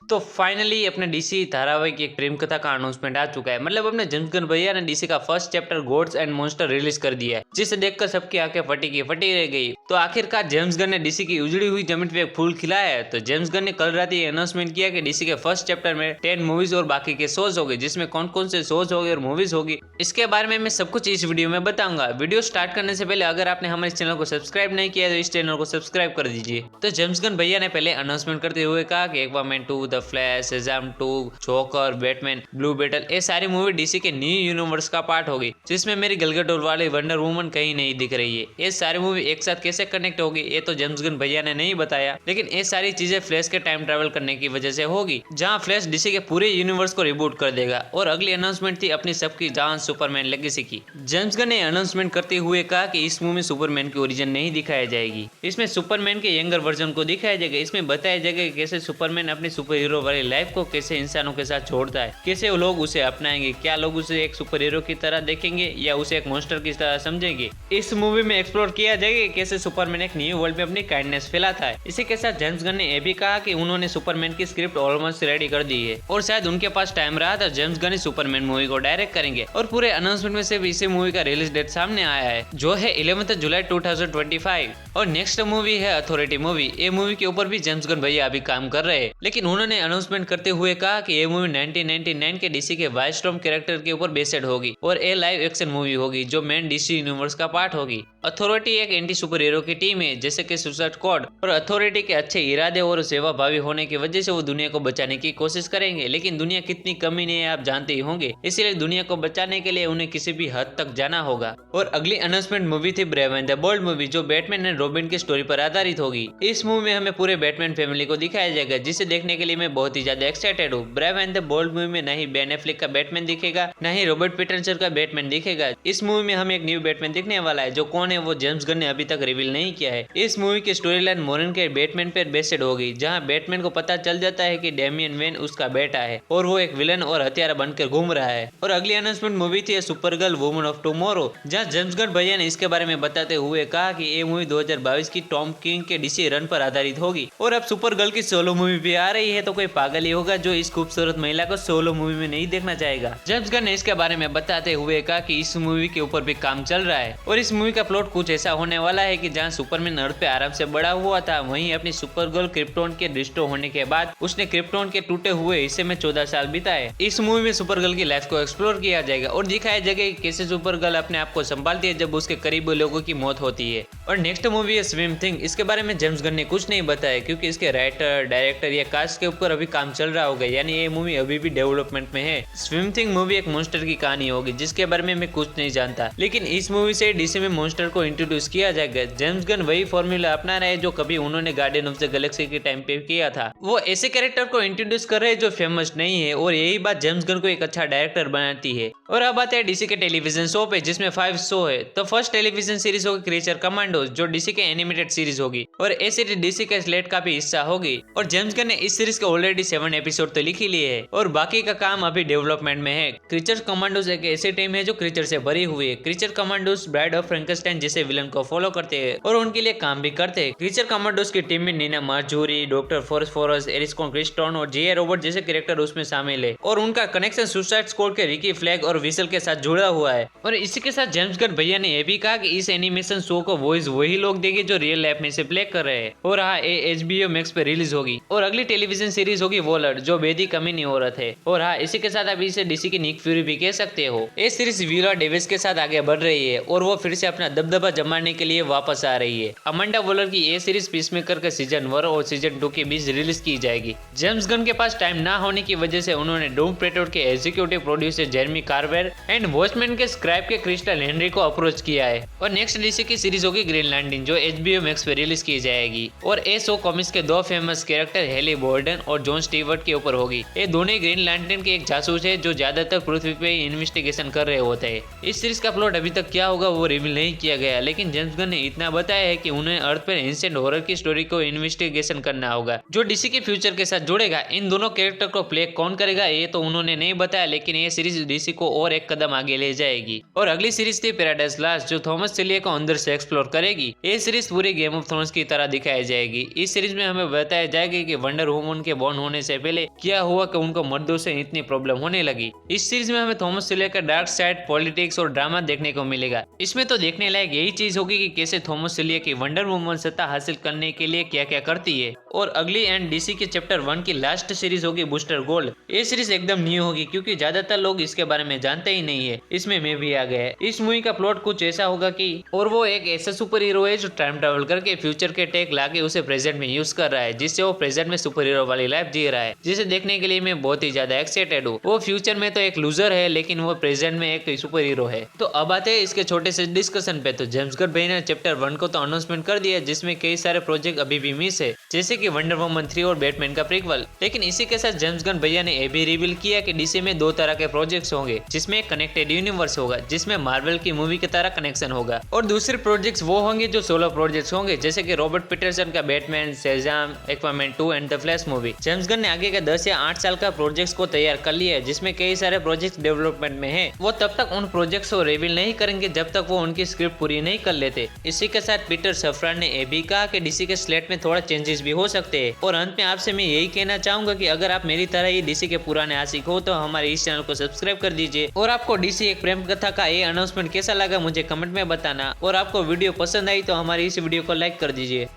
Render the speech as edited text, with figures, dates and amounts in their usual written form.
तो फाइनली अपने डीसी धारावाहिक की एक प्रेम कथा का अनाउंसमेंट आ चुका है। मतलब अपने जेम्स गन भैया ने डीसी का first chapter gods and monster release कर दिया है, जिसे देखकर सबकी आंखें फटी रह गई। तो आखिरकार जेम्स गन ने डीसी की उजड़ी हुई जमीन पे एक फूल खिलाया है। तो जेम्स गन ने कल रात ये अनाउंसमेंट किया कि डीसी के फर्स्ट चैप्टर में 10 मूवीज और बाकी के शोज होंगे, जिसमें कौन कौन से शोज होंगे और मूवीज होगी, इसके बारे में मैं सब कुछ इस वीडियो में बताऊंगा। वीडियो स्टार्ट करने से पहले अगर आपने हमारे चैनल को सब्सक्राइब नहीं किया तो इस चैनल को सब्सक्राइब कर दीजिए। तो जेम्स गन भैया ने पहले अनाउंसमेंट करते हुए कहा कि Aquaman 2, the Flash, Shazam 2, Joker, Batman, Blue Beetle, ये सारी मूवी डीसी के न्यू यूनिवर्स का पार्ट होगी, जिसमें मेरी गल गडोल वाली वंडर वुमन कहीं नहीं दिख रही है। ये सारी मूवी एक साथ कैसे कनेक्ट होगी ये तो जेम्स गन भैया ने नहीं बताया, लेकिन ये सारी चीजें फ्लैश के टाइम ट्रैवल करने की वजह से होगी, जहां फ्लैश डीसी के पूरे यूनिवर्स को रिबूट कर देगा। और अगली अनाउंसमेंट थी अपनी सबकी जान सुपरमैन लेगेसी की। जेम्स गन ने अनाउंसमेंट करते हुए कहा कि इस मूवी में सुपरमैन की ओरिजिन नहीं दिखाया जाएगी, इसमें सुपरमैन के यंगर वर्जन को दिखाया जाएगा। इसमें बताया जाएगा कि कैसे सुपरमैन अपनी सुपर हीरो वाली लाइफ को कैसे इंसानों के साथ छोड़ता है, कैसे वो लोग उसे अपनाएंगे, क्या लोग उसे एक सुपर हीरो की तरह देखेंगे या उसे एक मॉन्स्टर की तरह समझेंगे। इस मूवी में एक्सप्लोर किया जाएगा कैसे सुपरमैन एक न्यू वर्ल्ड में अपनी काइंडनेस फैलाता है। इसी के साथ जेम्स गन ने यह भी कहा कि उन्होंने सुपरमैन की स्क्रिप्ट ऑलमोस्ट रेडी कर दी है और शायद उनके पास टाइम रहा तो जेम्स गन सुपरमैन मूवी को डायरेक्ट करेंगे। और पूरे अनाउंसमेंट में से इसी मूवी का रिलीज डेट सामने आया है, जो है 11 जुलाई 2025। और नेक्स्ट मूवी है अथॉरिटी मूवी। ये मूवी के ऊपर भी जेम्स गन भैया अभी काम कर रहे हैं, लेकिन उन्होंने अनाउंसमेंट करते हुए कहा कि ये मूवी 1999 के डीसी के वाइल्डस्टॉर्म कैरेक्टर के ऊपर बेस्ड होगी और ये लाइव एक्शन मूवी होगी जो मेन डीसी यूनिवर्स का पार्ट होगी। अथॉरिटी एक एंटी सुपर हीरो की टीम है जैसे कि सुसाइड स्क्वाड, और अथॉरिटी के अच्छे इरादे और सेवा भावी होने की वजह से वो दुनिया को बचाने की कोशिश करेंगे, लेकिन दुनिया कितनी कमीनी है आप जानते ही होंगे, इसीलिए दुनिया को बचाने के लिए उन्हें किसी भी हद तक जाना होगा। और अगली अनाउंसमेंट मूवी थी brave and the bold movie, जो बैटमैन एंड रॉबिन की स्टोरी पर आधारित होगी। इस मूवी में हमें पूरे बैटमैन फैमिली को दिखाया जाएगा, जिसे देखने के लिए मैं बहुत ही ज्यादा एक्साइटेड हूँ। Brave and the bold movie में न ही बेन एफ्लेक का बैटमैन दिखेगा, न ही रॉबर्ट पैटिंसन का बैटमैन दिखेगा। इस मूवी में हमें एक न्यू बैटमैन दिखने वाला है, जो कौन है वो जेम्स गन ने अभी तक रिवील नहीं किया है। इस मूवी की स्टोरी लाइन मोरन के बैटमैन पर बेस्ड होगी, जहां बैटमैन को पता चल जाता है कि डेमियन वेन उसका बेटा है और वो एक विलन और हथियारा बनकर घूम रहा है। और अगली अनाउंसमेंट मूवी थी सुपरगर्ल वुमन ऑफ टुमारो, जहां जेम्स गन भैया ने इसके बारे में बताते हुए कहा कि ये मूवी 2022 की टॉम किंग के डीसी रन पर आधारित होगी। और अब सुपरगर्ल की सोलो मूवी भी आ रही है, तो कोई पागल ही होगा जो इस खूबसूरत महिला को सोलो मूवी में नहीं देखना चाहेगा। जेम्स गन ने इसके बारे में बताते हुए कहा कि इस मूवी के ऊपर भी काम चल रहा है और इस मूवी का प्लॉट कुछ ऐसा होने वाला है कि जहां सुपरमैन अर्थ पे आराम से बड़ा हुआ था, वहीं अपनी सुपरगर्ल क्रिप्टोन के डिस्ट्रॉय होने के बाद उसने क्रिप्टोन के टूटे हुए हिस्से में 14 साल बिताए। इस मूवी में सुपरगर्ल की लाइफ को एक्सप्लोर किया जाएगा और दिखाया जाएगा कि कैसे सुपरगर्ल अपने आप को संभालती है जब उसके करीबी लोगों की मौत होती है। और नेक्स्ट मूवी है स्विम थिंग। इसके बारे में जेम्स गन ने कुछ नहीं बताया, क्योंकि इसके राइटर, डायरेक्टर या कास्ट के ऊपर अभी काम चल रहा होगा, यानी ये मूवी अभी भी डेवलपमेंट में है। स्विम थिंग मूवी एक मॉन्स्टर की कहानी होगी, जिसके बारे में मैं कुछ नहीं जानता, लेकिन इस मूवी से डीसी में मॉन्स्टर को इंट्रोड्यूस किया जाएगा। जेम्स गन वही फॉर्मूला अपना रहे जो कभी उन्होंने गार्डियन ऑफ द गैलेक्सी के टाइम पे किया था। वो ऐसे कैरेक्टर को इंट्रोड्यूस कर रहे हैं जो फेमस नहीं है, और यही बात जेम्स गन को एक अच्छा डायरेक्टर बनाती है। और अब आते हैं डीसी के टेलीविजन शो पे, जिसमें 5 शो है। तो फर्स्ट टेलीविजन सीरीज होगी क्रीचर कमांडोज, जो डीसी के एनिमेटेड सीरीज होगी, और ये सीरीज डीसी के स्लेट का भी हिस्सा होगी। और जेम्स गन ने इस सीरीज के ऑलरेडी 7 एपिसोड तो लिख ही लिए है और बाकी का काम अभी डेवलपमेंट में है। क्रीचर कमांडोज एक ऐसी टीम है जो क्रीचर से भरी हुई है। Creature commandos bride of Frankenstein जैसे विलन को फॉलो करते हैं और उनके लिए काम भी करते हैं। क्रीचर कमांडोज की टीम में Neena Marjorie, doctor forces, एरिस्कॉन Christine और जे रॉबर्ट जैसे कैरेक्टर उसमें शामिल है, और उनका कनेक्शन सुसाइड स्क्वाड के रिकी फ्लैग और विसल के साथ जुड़ा हुआ है। और इसी के साथ जेम्स गन भैया ने यह भी कहा कि इस एनिमेशन शो को वॉइस वही लोग देंगे जो रियल लाइफ में से प्ले कर रहे हैं। और हाँ, ये HBO मैक्स पे रिलीज होगी। और अगली टेलीविजन सीरीज होगी वॉलर, जो बेदी कमीनी औरत है। और हाँ, इसी के साथ आप इसे डीसी की निक फ्यूरी भी कह सकते हो। ये सीरीज वियोला डेविस के साथ आगे बढ़ रही है और वो फिर से अपना दबदबा जमाने के लिए वापस आ रही है। अमांडा वॉलर की ये सीरीज पीसमेकर के सीजन 1 और सीजन 2 के बीच रिलीज की जाएगी। जेम्स गन के पास टाइम ना होने की वजह से उन्होंने डूम पेट्रोल के executive producer Jeremy Carver and Watchmen के स्क्राइब के क्रिस्टल हेनरी को अप्रोच किया है। और नेक्स्ट डीसी की सीरीज होगी ग्रीन लैंटर्न, जो HBO मैक्स पे रिलीज की जाएगी। और ये शो कॉमिक्स के 2 फेमस कैरेक्टर हेली बॉर्डन और जॉन स्टीवर्ट के ऊपर होगी। ये दोनों ग्रीन लैंटर्न के एक जासूस है जो ज्यादातर पृथ्वी पे इन्वेस्टिगेशन कर रहे होते हैं। इस सीरीज का प्लॉट अभी तक क्या होगा वो रिवील नहीं किया गया, लेकिन जेम्स गन ने इतना बताया है कि उन्हें अर्थ पर इंसेंट हॉरर की स्टोरी को इन्वेस्टिगेशन करना होगा, जो डीसी के फ्यूचर के साथ जुड़ेगा। इन दोनों कैरेक्टर को प्ले कौन करेगा ये तो उन्होंने नहीं बताया, लेकिन ये सीरीज डीसी को और एक कदम आगे ले जाएगी। और अगली सीरीज थी पैराडाइज लास्ट, जो थॉमस सिलिया को अंदर से एक्सप्लोर करेगी। ये सीरीज पूरी गेम ऑफ थ्रोन्स की तरह दिखाई जाएगी। इस सीरीज में हमें बताया जाएगा कि वंडर वुमन के बॉर्न होने से पहले क्या हुआ कि उनको मर्दों से इतनी प्रॉब्लम होने लगी। इस सीरीज में हमें थॉमस सिल्वा का डार्क साइड, पॉलिटिक्स और ड्रामा देखने को मिलेगा। इसमें तो देखने लायक यही चीज होगी कि कैसे थॉमस सिल्वा की वंडर वुमन सत्ता हासिल करने के लिए क्या क्या करती है। और अगली एंड डीसी के चैप्टर 1 की लास्ट सीरीज होगी बूस्टर गोल्ड। ये सीरीज एकदम न्यू होगी क्योंकि ज्यादातर लोग इसके बारे में जानते ही नहीं है। इसमें मैं भी आ गया। इस मूवी का प्लॉट कुछ ऐसा होगा कि और वो एक ऐसा सुपर हीरो है जो टाइम ट्रेवल करके फ्यूचर के टेक लाके उसे प्रेजेंट में यूज कर रहा है, जिससे वो प्रेजेंट में सुपर हीरो वाली लाइफ जी रहा है, जिसे देखने के लिए मैं बहुत ही ज्यादा एक्साइटेड हूँ। वो फ्यूचर में तो एक लूजर है लेकिन वो प्रेजेंट में एक सुपर हीरो है। तो अब आते हैं इसके छोटे से डिस्कशन पे। तो जेम्स गन भाई ने चैप्टर 1 को तो अनाउंसमेंट कर दिया, जिसमें कई सारे प्रोजेक्ट अभी भी मिस है, जैसे कि वंडर वुमन 3 और बैटमैन का प्रीक्वल। लेकिन इसी के साथ जेम्स गन भैया ने ये भी रिवील किया कि डीसी में 2 तरह के प्रोजेक्ट्स होंगे, जिसमें एक कनेक्टेड यूनिवर्स होगा जिसमें मार्वल की मूवी की तरह कनेक्शन होगा, और दूसरे प्रोजेक्ट्स वो होंगे जो सोलो प्रोजेक्ट्स होंगे, जैसे कि रॉबर्ट पीटरसन का Batman, Shazam, Aquaman 2 and the Flash movie. James Gunn ने आगे का 10 या 8 साल का प्रोजेक्ट्स को तैयार कर लिया है, जिसमें कई सारे प्रोजेक्ट्स डेवलपमेंट में है। वो तब तक उन प्रोजेक्ट्स को रिवील नहीं करेंगे जब तक वो उनकी स्क्रिप्ट पूरी नहीं कर लेते। इसी के साथ पीटर सफरान ने ये भी कहा कि डीसी के स्लेट में थोड़ा चेंजेस भी हो सकते हैं। और अंत में आपसे मैं यही कहना चाहूंगा कि अगर आप मेरी तरह ही डीसी के पुराने आशिक हो तो हमारे इस चैनल को सब्सक्राइब कर दीजिए। और आपको डीसी एक प्रेम कथा का ये अनाउंसमेंट कैसा लगा मुझे कमेंट में बताना। और आपको वीडियो पसंद आई तो हमारी इस वीडियो को लाइक कर दीजिए।